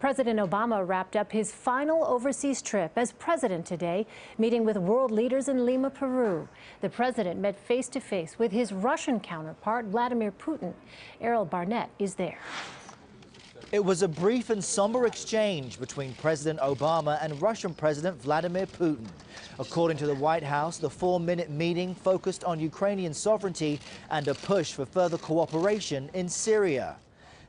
President Obama wrapped up his final overseas trip as president today, meeting with world leaders in Lima, Peru. The president met face-to-face with his Russian counterpart, Vladimir Putin. Errol Barnett is there. It was a brief and somber exchange between President Obama and Russian President Vladimir Putin. According to the White House, the 4-minute meeting focused on Ukrainian sovereignty and a push for further cooperation in Syria.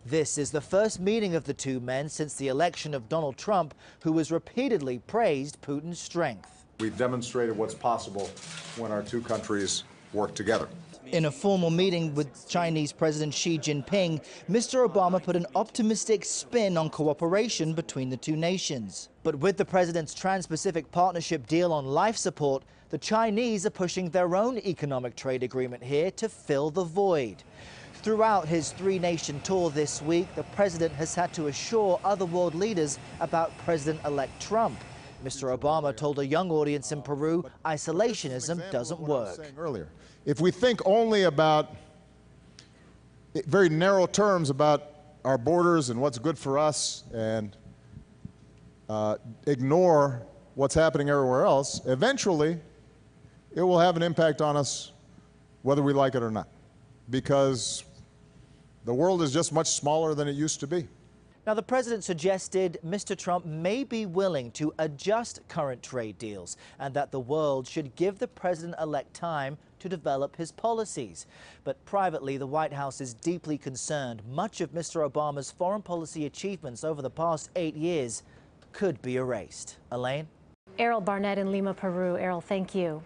This is the first meeting of the two men since the election of Donald Trump, who has repeatedly praised Putin's strength. We've demonstrated what's possible when our two countries work together. In a formal meeting with Chinese President Xi Jinping, Mr. Obama put an optimistic spin on cooperation between the two nations. But with the president's Trans-Pacific Partnership deal on life support, the Chinese are pushing their own economic trade agreement here to fill the void. Throughout his three-nation tour this week, the president has had to assure other world leaders about President-elect Trump. Mr. Obama told a young audience in Peru isolationism doesn't work. If we think only about very narrow terms about our borders and what's good for us and ignore what's happening everywhere else, eventually it will have an impact on us whether we like it or not, because the world is just much smaller than it used to be. Now, the president suggested Mr. Trump may be willing to adjust current trade deals and that the world should give the president-elect time to develop his policies. But privately, the White House is deeply concerned much of Mr. Obama's foreign policy achievements over the past 8 years could be erased. Elaine? Errol Barnett in Lima, Peru. Errol, thank you.